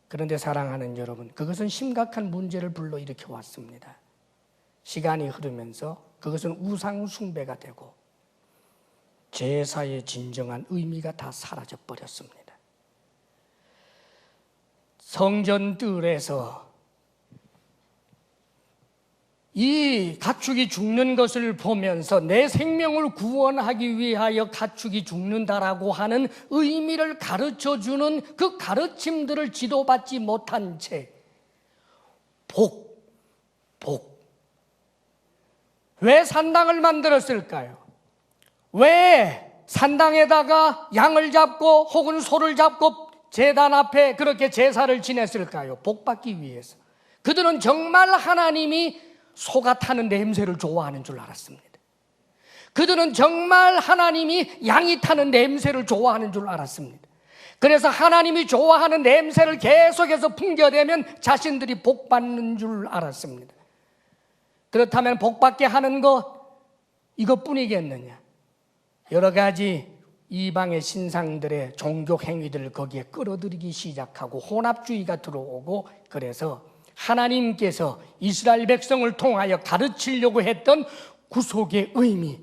그런데 사랑하는 여러분, 그것은 심각한 문제를 불러일으켜 왔습니다. 시간이 흐르면서 그것은 우상 숭배가 되고 제사의 진정한 의미가 다 사라져 버렸습니다. 성전 뜰에서 이 가축이 죽는 것을 보면서 내 생명을 구원하기 위하여 가축이 죽는다라고 하는 의미를 가르쳐주는 그 가르침들을 지도받지 못한 채 왜 산당을 만들었을까요? 왜 산당에다가 양을 잡고 혹은 소를 잡고 제단 앞에 그렇게 제사를 지냈을까요? 복받기 위해서. 그들은 정말 하나님이 소가 타는 냄새를 좋아하는 줄 알았습니다. 그들은 정말 하나님이 양이 타는 냄새를 좋아하는 줄 알았습니다. 그래서 하나님이 좋아하는 냄새를 계속해서 풍겨대면 자신들이 복받는 줄 알았습니다. 그렇다면 복받게 하는 것, 이것뿐이겠느냐? 여러 가지 이방의 신상들의 종교 행위들을 거기에 끌어들이기 시작하고 혼합주의가 들어오고, 그래서 하나님께서 이스라엘 백성을 통하여 가르치려고 했던 구속의 의미,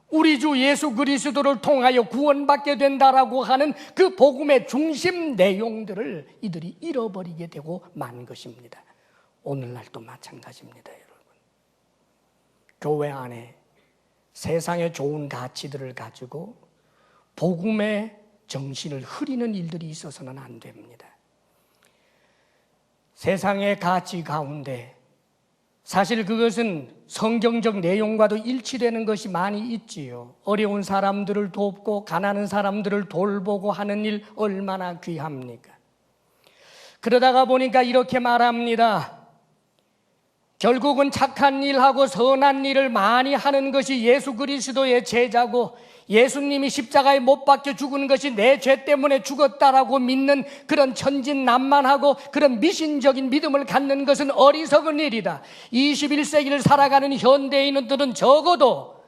우리 주 예수 그리스도를 통하여 구원받게 된다라고 하는 그 복음의 중심 내용들을 이들이 잃어버리게 되고 만 것입니다. 오늘날도 마찬가지입니다, 여러분. 교회 안에 세상의 좋은 가치들을 가지고 복음의 정신을 흐리는 일들이 있어서는 안 됩니다. 세상의 가치 가운데 사실 그것은 성경적 내용과도 일치되는 것이 많이 있지요. 어려운 사람들을 돕고 가난한 사람들을 돌보고 하는 일 얼마나 귀합니까? 그러다가 보니까 이렇게 말합니다. 결국은 착한 일하고 선한 일을 많이 하는 것이 예수 그리스도의 제자고, 예수님이 십자가에 못 박혀 죽은 것이 내 죄 때문에 죽었다라고 믿는 그런 천진난만하고 그런 미신적인 믿음을 갖는 것은 어리석은 일이다. 21세기를 살아가는 현대인들은 적어도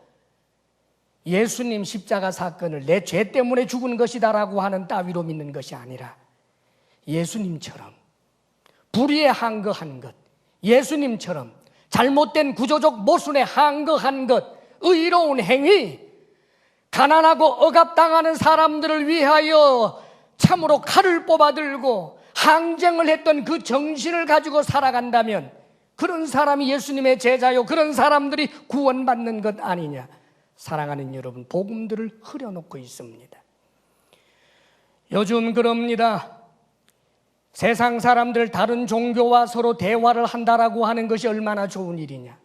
예수님 십자가 사건을 내 죄 때문에 죽은 것이다라고 하는 따위로 믿는 것이 아니라 예수님처럼 불의에 항거한 것, 예수님처럼 잘못된 구조적 모순에 항거한 것, 의로운 행위, 가난하고 억압당하는 사람들을 위하여 참으로 칼을 뽑아들고 항쟁을 했던 그 정신을 가지고 살아간다면 그런 사람이 예수님의 제자요, 그런 사람들이 구원받는 것 아니냐. 사랑하는 여러분, 복음들을 흐려놓고 있습니다. 요즘 그럽니다. 세상 사람들 다른 종교와 서로 대화를 한다라고 하는 것이 얼마나 좋은 일이냐.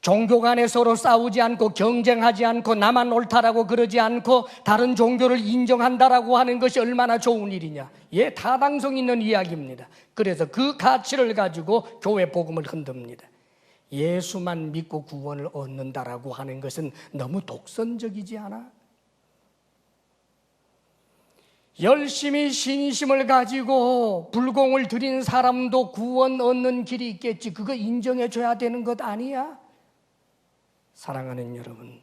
종교 간에 서로 싸우지 않고 경쟁하지 않고 나만 옳다라고 그러지 않고 다른 종교를 인정한다라고 하는 것이 얼마나 좋은 일이냐. 예, 타당성 있는 이야기입니다. 그래서 그 가치를 가지고 교회 복음을 흔듭니다. 예수만 믿고 구원을 얻는다라고 하는 것은 너무 독선적이지 않아? 열심히 신심을 가지고 불공을 들인 사람도 구원 얻는 길이 있겠지. 그거 인정해 줘야 되는 것 아니야? 사랑하는 여러분,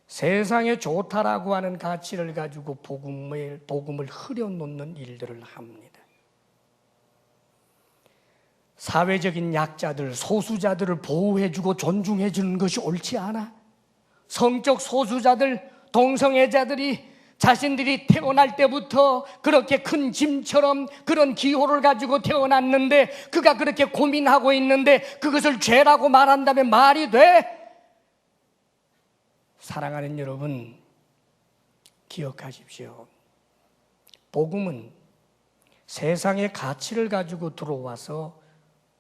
세상에 좋다라고 하는 가치를 가지고 복음을 흐려놓는 일들을 합니다. 사회적인 약자들, 소수자들을 보호해주고 존중해주는 것이 옳지 않아? 성적 소수자들, 동성애자들이 자신들이 태어날 때부터 그렇게 큰 짐처럼 그런 기호를 가지고 태어났는데 그가 그렇게 고민하고 있는데 그것을 죄라고 말한다면 말이 돼? 사랑하는 여러분, 기억하십시오. 복음은 세상의 가치를 가지고 들어와서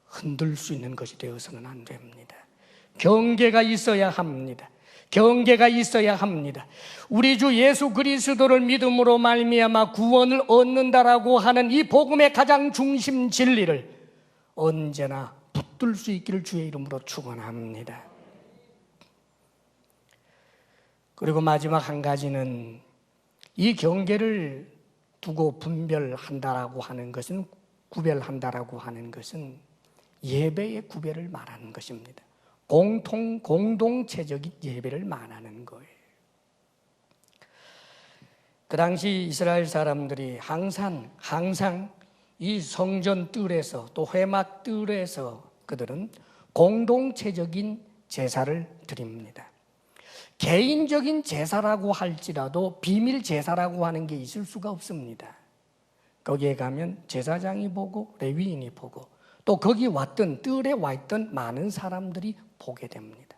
흔들 수 있는 것이 되어서는 안 됩니다. 경계가 있어야 합니다. 경계가 있어야 합니다. 우리 주 예수 그리스도를 믿음으로 말미암아 구원을 얻는다라고 하는 이 복음의 가장 중심 진리를 언제나 붙들 수 있기를 주의 이름으로 축원합니다. 그리고 마지막 한 가지는 이 경계를 두고 분별한다라고 하는 것은, 구별한다라고 하는 것은 예배의 구별을 말하는 것입니다. 공동체적인 예배를 말하는 거예요. 그 당시 이스라엘 사람들이 항상 이 성전 뜰에서 또 회막 뜰에서 그들은 공동체적인 제사를 드립니다. 개인적인 제사라고 할지라도 비밀 제사라고 하는 게 있을 수가 없습니다. 거기에 가면 제사장이 보고 레위인이 보고 또 거기 왔던 뜰에 와 있던 많은 사람들이 보게 됩니다.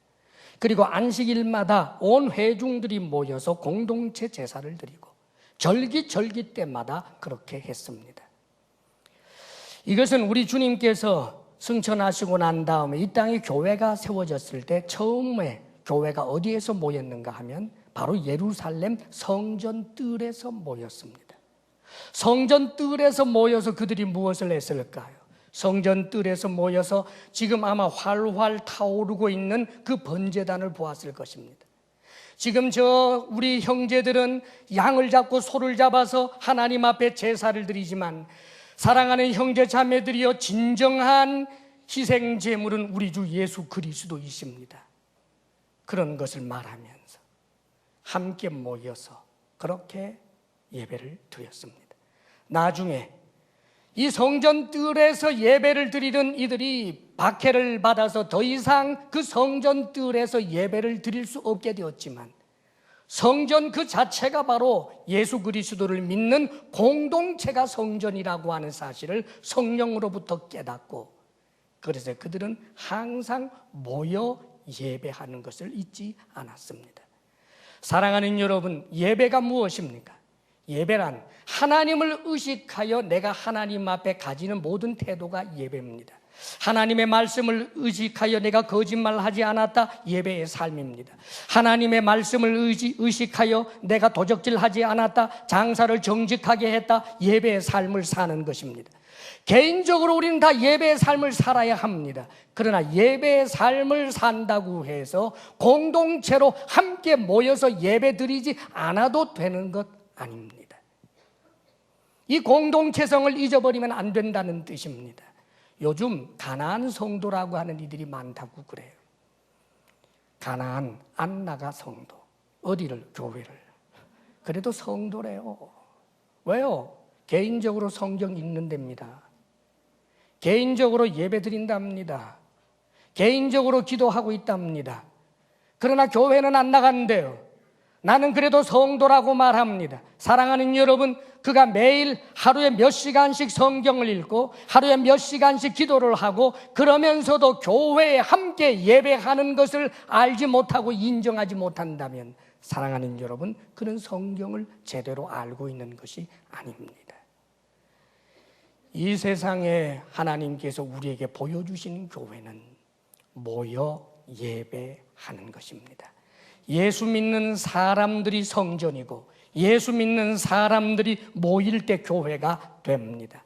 그리고 안식일마다 온 회중들이 모여서 공동체 제사를 드리고 절기 때마다 그렇게 했습니다. 이것은 우리 주님께서 승천하시고 난 다음에 이 땅에 교회가 세워졌을 때 처음에 교회가 어디에서 모였는가 하면 바로 예루살렘 성전 뜰에서 모였습니다. 성전 뜰에서 모여서 그들이 무엇을 했을까요? 성전 뜰에서 모여서 지금 아마 활활 타오르고 있는 그 번제단을 보았을 것입니다. 지금 우리 형제들은 양을 잡고 소를 잡아서 하나님 앞에 제사를 드리지만 사랑하는 형제 자매들이여, 진정한 희생 제물은 우리 주 예수 그리스도이십니다. 그런 것을 말하면서 함께 모여서 그렇게 예배를 드렸습니다. 나중에 이 성전 뜰에서 예배를 드리던 이들이 박해를 받아서 더 이상 그 성전 뜰에서 예배를 드릴 수 없게 되었지만 성전 그 자체가 바로 예수 그리스도를 믿는 공동체가 성전이라고 하는 사실을 성령으로부터 깨닫고, 그래서 그들은 항상 모여 예배하는 것을 잊지 않았습니다. 사랑하는 여러분, 예배가 무엇입니까? 예배란 하나님을 의식하여 내가 하나님 앞에 가지는 모든 태도가 예배입니다. 하나님의 말씀을 의식하여 내가 거짓말하지 않았다, 예배의 삶입니다. 하나님의 말씀을 의식하여 내가 도적질하지 않았다, 장사를 정직하게 했다, 예배의 삶을 사는 것입니다. 개인적으로 우리는 다 예배의 삶을 살아야 합니다. 그러나 예배의 삶을 산다고 해서 공동체로 함께 모여서 예배드리지 않아도 되는 것 아닙니다. 이 공동체성을 잊어버리면 안 된다는 뜻입니다. 요즘 가나안 성도라고 하는 이들이 많다고 그래요. 가나안 안 나가 성도. 어디를? 교회를. 그래도 성도래요. 왜요? 개인적으로 성경 읽는 데입니다. 개인적으로 예배 드린답니다. 개인적으로 기도하고 있답니다. 그러나 교회는 안 나간대요. 나는 그래도 성도라고 말합니다. 사랑하는 여러분, 그가 매일 하루에 몇 시간씩 성경을 읽고 하루에 몇 시간씩 기도를 하고 그러면서도 교회에 함께 예배하는 것을 알지 못하고 인정하지 못한다면, 사랑하는 여러분, 그는 성경을 제대로 알고 있는 것이 아닙니다. 이 세상에 하나님께서 우리에게 보여주신 교회는 모여 예배하는 것입니다. 예수 믿는 사람들이 성전이고 예수 믿는 사람들이 모일 때 교회가 됩니다.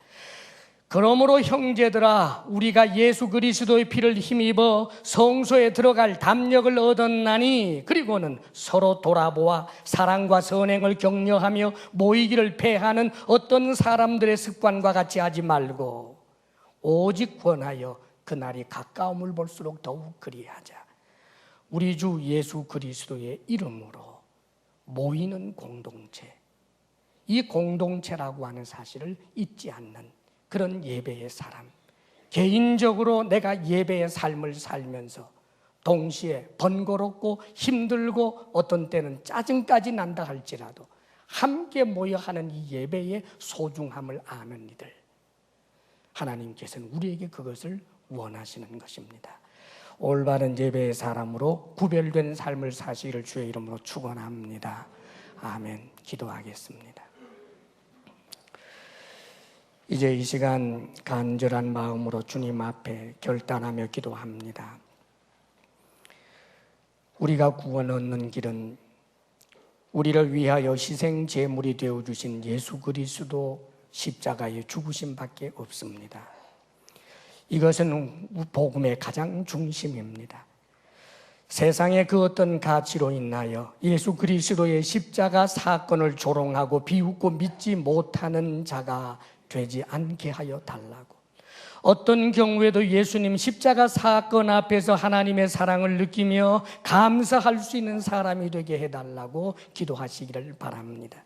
그러므로 형제들아, 우리가 예수 그리스도의 피를 힘입어 성소에 들어갈 담력을 얻었나니, 그리고는 서로 돌아보아 사랑과 선행을 격려하며 모이기를 패하는 어떤 사람들의 습관과 같이 하지 말고 오직 권하여 그날이 가까움을 볼수록 더욱 그리하자. 우리 주 예수 그리스도의 이름으로 모이는 공동체, 이 공동체라고 하는 사실을 잊지 않는 그런 예배의 사람, 개인적으로 내가 예배의 삶을 살면서 동시에 번거롭고 힘들고 어떤 때는 짜증까지 난다 할지라도 함께 모여 하는 이 예배의 소중함을 아는 이들, 하나님께서는 우리에게 그것을 원하시는 것입니다. 올바른 예배의 사람으로 구별된 삶을 사시기를 주의 이름으로 축원합니다. 아멘. 기도하겠습니다. 이제 이 시간 간절한 마음으로 주님 앞에 결단하며 기도합니다. 우리가 구원 얻는 길은 우리를 위하여 희생 제물이 되어주신 예수 그리스도 십자가의 죽으심밖에 없습니다. 이것은 복음의 가장 중심입니다. 세상의 그 어떤 가치로 인하여 예수 그리스도의 십자가 사건을 조롱하고 비웃고 믿지 못하는 자가 되지 않게 하여 달라고, 어떤 경우에도 예수님 십자가 사건 앞에서 하나님의 사랑을 느끼며 감사할 수 있는 사람이 되게 해달라고 기도하시기를 바랍니다.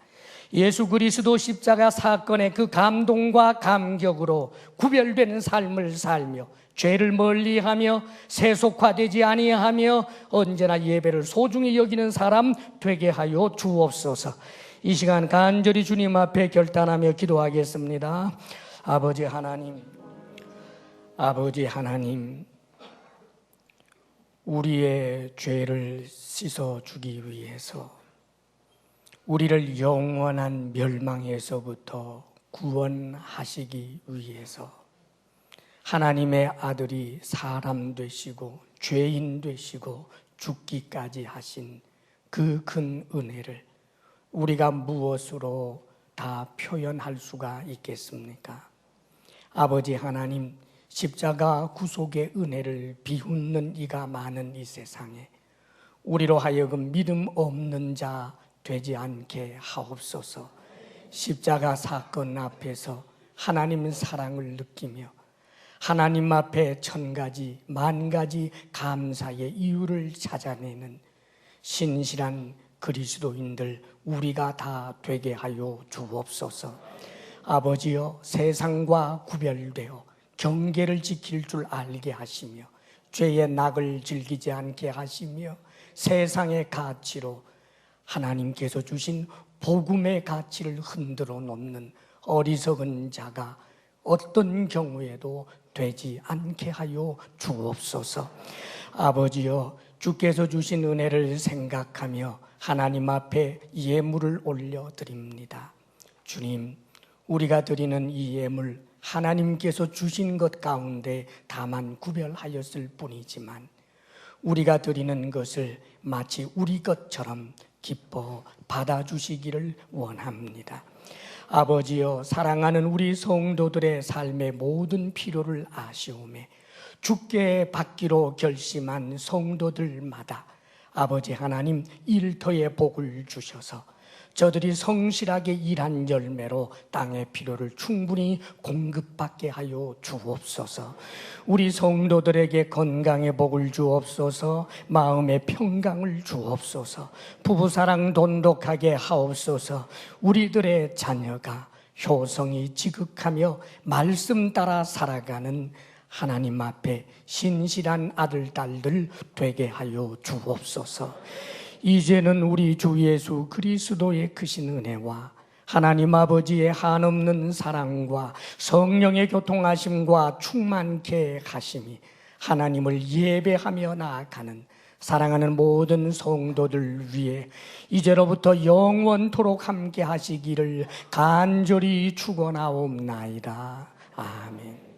예수 그리스도 십자가 사건의 그 감동과 감격으로 구별된 삶을 살며 죄를 멀리하며 세속화되지 아니하며 언제나 예배를 소중히 여기는 사람 되게 하여 주옵소서. 이 시간 간절히 주님 앞에 결단하며 기도하겠습니다. 아버지 하나님, 우리의 죄를 씻어주기 위해서, 우리를 영원한 멸망에서부터 구원하시기 위해서 하나님의 아들이 사람 되시고 죄인 되시고 죽기까지 하신 그 큰 은혜를 우리가 무엇으로 다 표현할 수가 있겠습니까? 아버지 하나님, 십자가 구속의 은혜를 비웃는 이가 많은 이 세상에 우리로 하여금 믿음 없는 자 되지 않게 하옵소서. 십자가 사건 앞에서 하나님 사랑을 느끼며 하나님 앞에 1000가지, 10,000가지 감사의 이유를 찾아내는 신실한 그리스도인들 우리가 다 되게 하여 주옵소서. 아버지여, 세상과 구별되어 경계를 지킬 줄 알게 하시며 죄의 낙을 즐기지 않게 하시며 세상의 가치로 하나님께서 주신 복음의 가치를 흔들어 놓는 어리석은 자가 어떤 경우에도 되지 않게 하여 주옵소서. 아버지여, 주께서 주신 은혜를 생각하며 하나님 앞에 예물을 올려드립니다. 주님, 우리가 드리는 이 예물 하나님께서 주신 것 가운데 다만 구별하였을 뿐이지만 우리가 드리는 것을 마치 우리 것처럼 기뻐 받아주시기를 원합니다. 아버지여, 사랑하는 우리 성도들의 삶의 모든 필요를 아시오매 주께 받기로 결심한 성도들마다 아버지 하나님 일터의 복을 주셔서 저들이 성실하게 일한 열매로 땅의 필요를 충분히 공급받게 하여 주옵소서. 우리 성도들에게 건강의 복을 주옵소서. 마음의 평강을 주옵소서. 부부사랑 돈독하게 하옵소서. 우리들의 자녀가 효성이 지극하며 말씀 따라 살아가는 하나님 앞에 신실한 아들, 딸들 되게 하여 주옵소서. 이제는 우리 주 예수 그리스도의 크신 은혜와 하나님 아버지의 한없는 사랑과 성령의 교통하심과 충만케 하심이 하나님을 예배하며 나아가는 사랑하는 모든 성도들 위해 이제로부터 영원토록 함께 하시기를 간절히 축원하옵나이다. 아멘.